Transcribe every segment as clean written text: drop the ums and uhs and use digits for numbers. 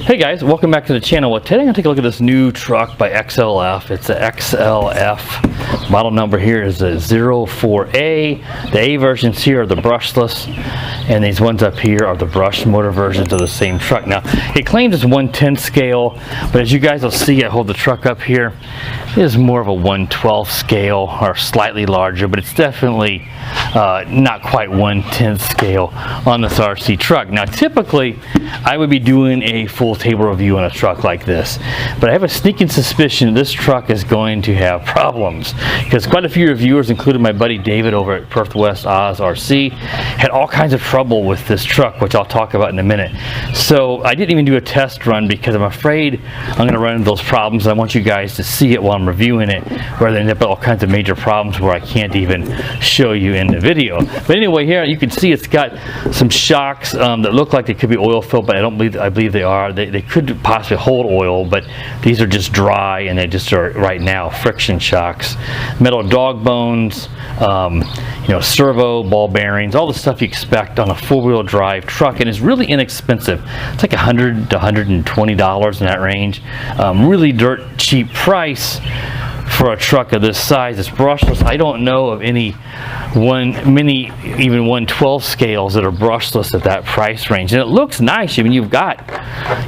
Hey guys, welcome back to the channel. Well, today I'm going to take a look at this new truck by XLF. It's a XLF. Model number here is a X04a. The A versions here are the brushless, and these ones up here are the brush motor versions of the same truck. Now, it claims it's 1/10 scale, but as you guys will see, I hold the truck up here, it is more of a 1/12 scale or slightly larger, but it's definitely not quite 1/10 scale on this RC truck. Now, typically, I would be doing a full table review on a truck like this, but I have a sneaking suspicion this truck is going to have problems because quite a few reviewers, including my buddy David over at Perth West Oz RC, had all kinds of trouble with this truck, which I'll talk about in a minute. So I didn't even do a test run because I'm afraid I'm going to run into those problems. I want you guys to see it while I'm reviewing it, rather than end up with all kinds of major problems where I can't even show you in the video. But anyway, here you can see it's got some shocks that look like they could be oil filled, but I believe they are. They could possibly hold oil, but these are just dry, and they just are right now friction shocks. Metal dog bones, servo ball bearings, all the stuff you expect on a four-wheel drive truck, and it's really inexpensive. It's like $100 to $120 in that range. Really dirt cheap price for a truck of this size. It's brushless. I don't know of any even 1/12 scales that are brushless at that price range, and it looks nice. I mean, you've got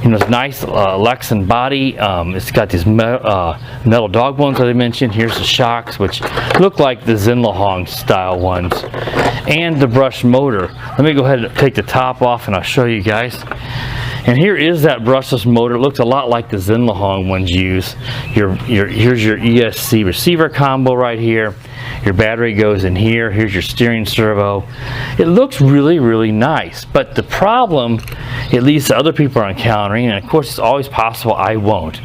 this nice Lexan body. It's got these metal dog bones that I mentioned. Here's the shocks, which look like the Xinlehong style ones, and the brush motor. Let me go ahead and take the top off and I'll show you guys. And here is that brushless motor. It looks a lot like the Xinlehong ones use. Here's your ESC receiver combo right here. Your battery goes in here. Here's your steering servo. It looks really, really nice. But the problem, at least other people are encountering, and of course it's always possible I won't,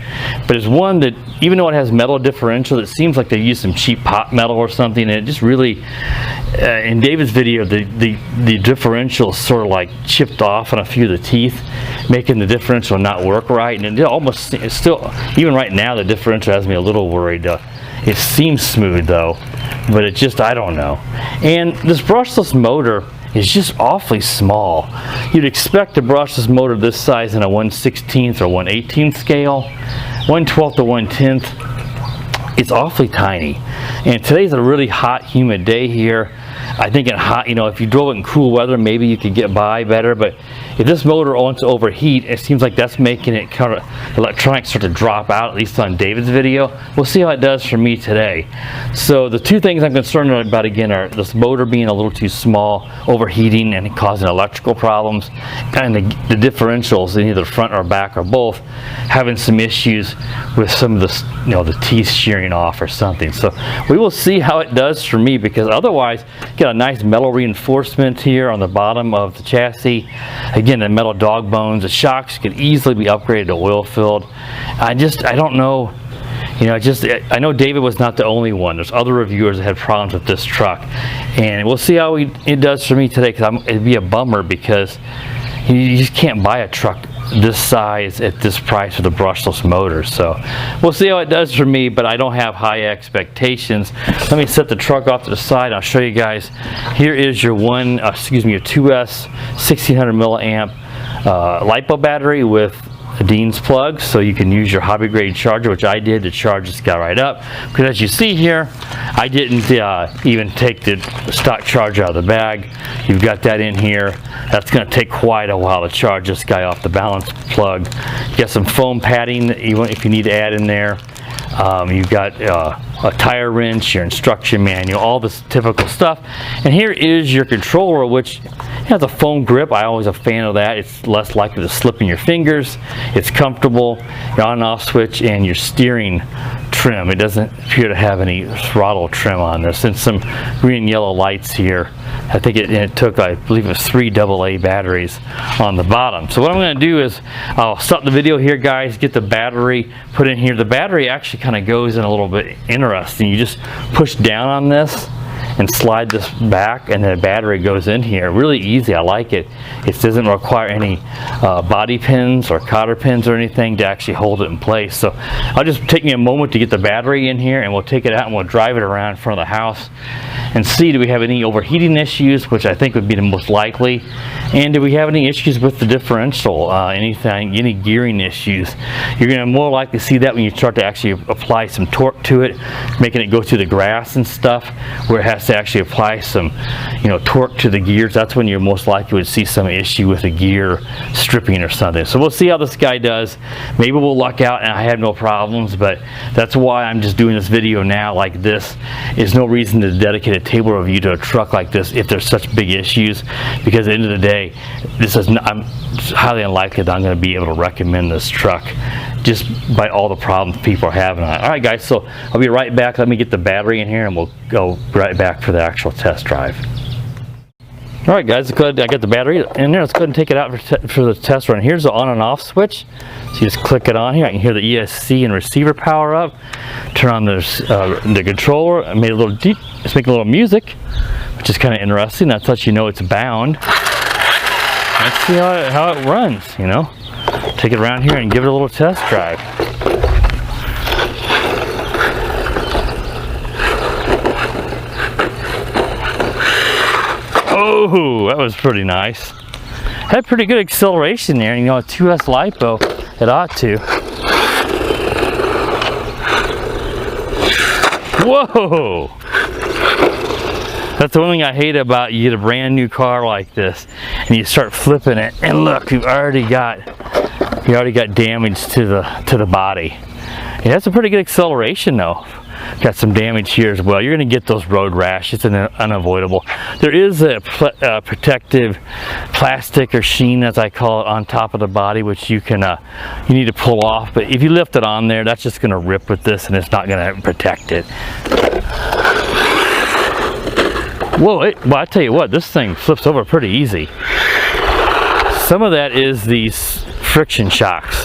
but it's one that even though it has metal differential, it seems like they use some cheap pot metal or something, and it just really, in David's video, the differential sort of like chipped off on a few of the teeth, making the differential not work right. And it's still, even right now, the differential has me a little worried. It seems smooth though, but it just, I don't know. And this brushless motor is just awfully small. You'd expect a brushless motor this size in a 1/16 or 1/18 scale. 1/12 to 1/10, it's awfully tiny. And today's a really hot, humid day here. I think in hot, if you drove it in cool weather, maybe you could get by better, but if this motor wants to overheat, it seems like that's making it kind of electronics start to drop out, at least on David's video. We'll see how it does for me today. So the two things I'm concerned about again are this motor being a little too small, overheating and causing electrical problems, and the differentials in either front or back or both having some issues with some of the teeth shearing off or something. So we will see how it does for me, because otherwise get a nice metal reinforcement here on the bottom of the chassis. Again, the metal dog bones, the shocks could easily be upgraded to oil filled. I don't know. I know David was not the only one. There's other reviewers that had problems with this truck, and we'll see how it does for me today. Because it'd be a bummer, because you just can't buy a truck this size at this price with a brushless motor. So we'll see how it does for me, but I don't have high expectations. Let me set the truck off to the side. I'll show you guys. Here is your your 2S 1600 milliamp Lipo battery with a Dean's plug, so you can use your hobby grade charger, which I did, to charge this guy right up. Because as you see here, I didn't even take the stock charger out of the bag. You've got that in here. That's going to take quite a while to charge this guy off the balance plug. You got some foam padding that if you need to add in there. You've got a tire wrench, your instruction manual, all this typical stuff. And here is your controller, which has a foam grip. I'm always a fan of that. It's less likely to slip in your fingers. It's comfortable. Your on and off switch, and your steering trim. It doesn't appear to have any throttle trim on this, and some green and yellow lights here. I think it took, I believe it was 3 AA batteries on the bottom. So what I'm going to do is I'll stop the video here, guys, get the battery put in here. The battery actually kind of goes in a little bit interesting. You just push down on this and slide this back, and the battery goes in here. Really easy. I like it. It doesn't require any body pins or cotter pins or anything to actually hold it in place. So I'll just take me a moment to get the battery in here, and we'll take it out and we'll drive it around in front of the house and see, do we have any overheating issues, which I think would be the most likely, and do we have any issues with the differential, any gearing issues. You're going to more likely see that when you start to actually apply some torque to it, making it go through the grass and stuff, where it has to actually apply some, torque to the gears. That's when you're most likely would see some issue with a gear stripping or something. So we'll see how this guy does. Maybe we'll luck out and I have no problems, but that's why I'm just doing this video now like this. There's no reason to dedicate a table review to a truck like this if there's such big issues, because at the end of the day, I'm highly unlikely that I'm going to be able to recommend this truck just by all the problems people are having on it. Alright guys, so I'll be right back. Let me get the battery in here and we'll go right back for the actual test drive. Alright guys, let's go ahead. I got the battery in there. Let's go ahead and take it out for the test run. Here's the on and off switch. So you just click it on here. I can hear the ESC and receiver power up. Turn on the controller. I made a little deep. It's making a little music, which is kind of interesting. That's how you know it's bound. Let's see how it runs. Take it around here and give it a little test drive. Oh, that was pretty nice. Had pretty good acceleration there. A 2S Lipo, it ought to. Whoa! That's the one thing I hate about you get a brand new car like this and you start flipping it, and look, you already got damage to the body. It has a pretty good acceleration though. Got some damage here as well. You're going to get those road rash. It's unavoidable. There is a protective plastic or sheen, as I call it, on top of the body, which you need to pull off. But if you lift it on there, that's just going to rip with this, and it's not going to protect it. Whoa! Well, I tell you what, this thing flips over pretty easy. Some of that is these friction shocks.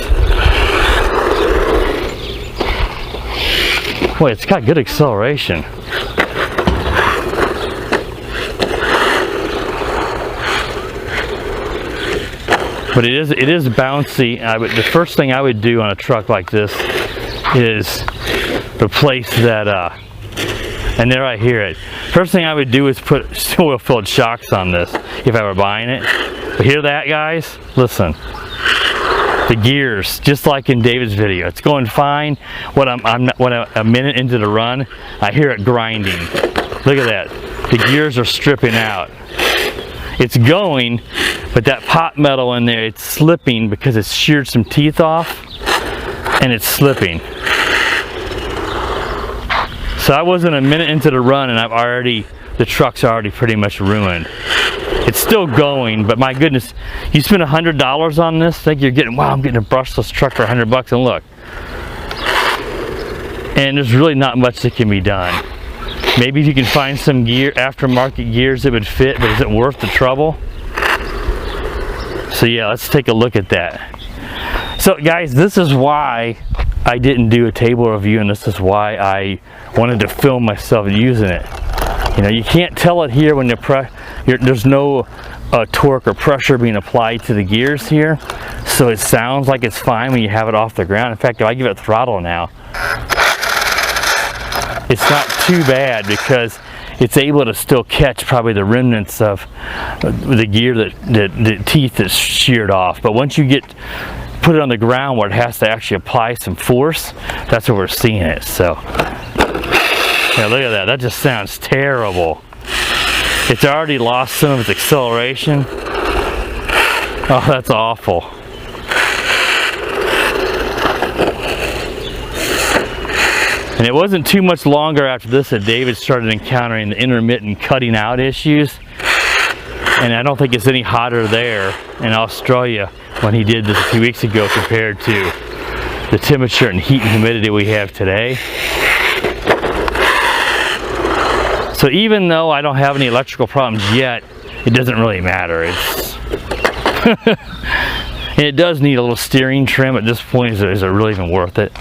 Boy, it's got good acceleration. But it is bouncy. The first thing I would do on a truck like this is replace that. And there I hear it. First thing I would do is put oil-filled shocks on this if I were buying it. But hear that, guys? Listen. The gears, just like in David's video, it's going fine. When I'm a minute into the run, I hear it grinding. Look at that. The gears are stripping out. It's going, but that pot metal in there, it's slipping because it's sheared some teeth off, and it's slipping. So I wasn't a minute into the run, and the truck's already pretty much ruined. It's still going, but my goodness, you spend $100 on this, think you're getting, wow, I'm getting a brushless truck for $100, and look. And there's really not much that can be done. Maybe if you can find some aftermarket gears that would fit, but is it worth the trouble? So yeah, let's take a look at that. So guys, this is why I didn't do a table review, and this is why I wanted to film myself using it. You can't tell it here when there's no torque or pressure being applied to the gears here, so it sounds like it's fine when you have it off the ground. In fact, if I give it throttle now, it's not too bad because it's able to still catch probably the remnants of the gear, the teeth that's sheared off. But once you put it on the ground where it has to actually apply some force, that's where we're seeing it. So yeah, look at that. That just sounds terrible. It's already lost some of its acceleration. Oh, that's awful. And it wasn't too much longer after this that David started encountering the intermittent cutting out issues. And I don't think it's any hotter there in Australia when he did this a few weeks ago compared to the temperature and heat and humidity we have today. So even though I don't have any electrical problems yet, it doesn't really matter. And it does need a little steering trim at this point. Is it really even worth it?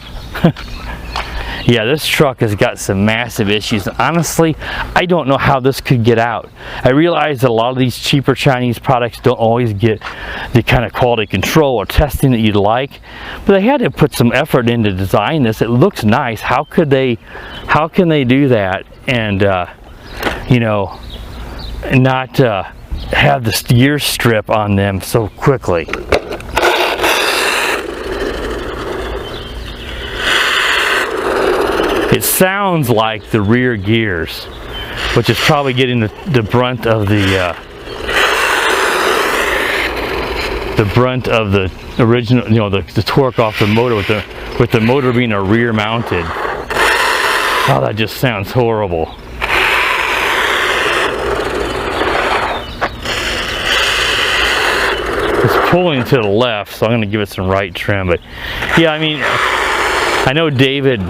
Yeah, this truck has got some massive issues. Honestly, I don't know how this could get out. I realize that a lot of these cheaper Chinese products don't always get the kind of quality control or testing that you'd like, but they had to put some effort in to design this. It looks nice. How can they do that and you know, not have the gear strip on them so quickly. It sounds like the rear gears, which is probably getting the brunt of the original, you know, the torque off the motor, with the motor being a rear mounted. Oh, that just sounds horrible. It's pulling to the left, so I'm going to give it some right trim. But yeah, I mean, I know David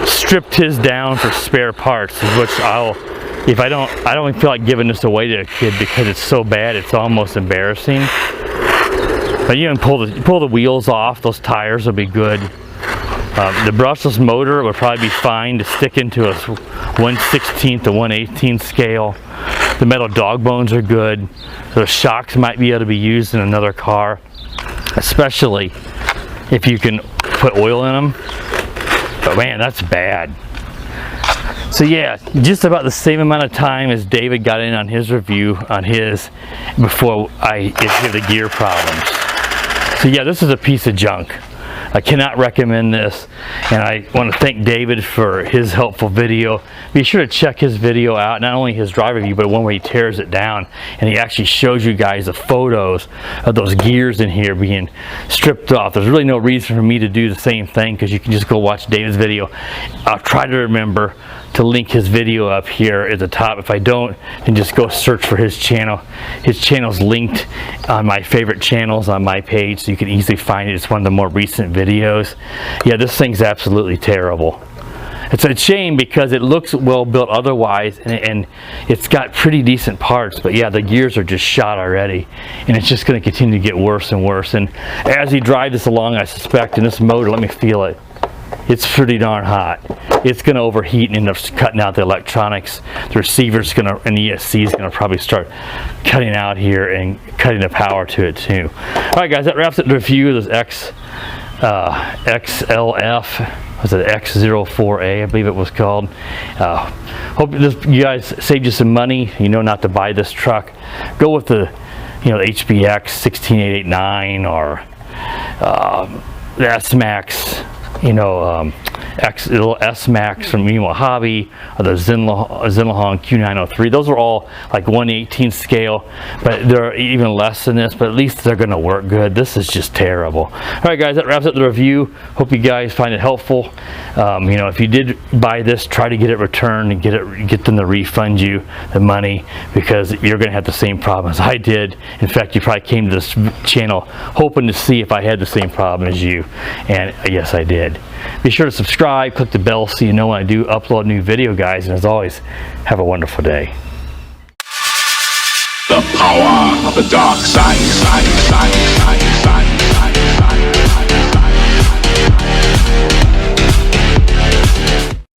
stripped his down for spare parts, which I don't feel like giving this away to a kid because it's so bad, it's almost embarrassing. But you can pull the wheels off, those tires will be good. The brushless motor would probably be fine to stick into a 1/16 to 1/18 scale. The metal dog bones are good. The shocks might be able to be used in another car, especially if you can put oil in them. But man, that's bad. So yeah, just about the same amount of time as David got in on his review on his before I hit the gear problems. So yeah, this is a piece of junk. I cannot recommend this, and I want to thank David for his helpful video. Be sure to check his video out, not only his drive review, but one where he tears it down and he actually shows you guys the photos of those gears in here being stripped off. There's really no reason for me to do the same thing because you can just go watch David's video. I'll try to remember to link his video up here at the top. If I don't, then just go search for his channel. His channel's linked on my favorite channels on my page, so you can easily find it. It's one of the more recent videos. Yeah, this thing's absolutely terrible. It's a shame because it looks well built otherwise, and it's got pretty decent parts, but yeah, the gears are just shot already, and it's just going to continue to get worse and worse. And as you drive this along, I suspect in this motor, let me feel it, it's pretty darn hot. It's going to overheat and end up cutting out the electronics. The receiver's going to, and the ESC is going to probably start cutting out here and cutting the power to it too. Alright guys, that wraps up the review of this XLF, was it X04a, I believe it was called. Hope you guys saved you some money. You know not to buy this truck. Go with the, you know, the HBX 16889 or the S-Max, you know, little S-Max from Hobby, or the Xinlehong Q903. Those are all like 1/18 scale, but they're even less than this, but at least they're going to work good. This is just terrible. Alright guys, that wraps up the review. Hope you guys find it helpful. You know, if you did buy this, try to get it returned and get them to refund you the money, because you're going to have the same problem as I did. In fact, you probably came to this channel hoping to see if I had the same problem as you, and yes, I did. Be sure to subscribe, click the bell so you know when I do upload a new video, guys, and as always, have a wonderful day. The power of the dark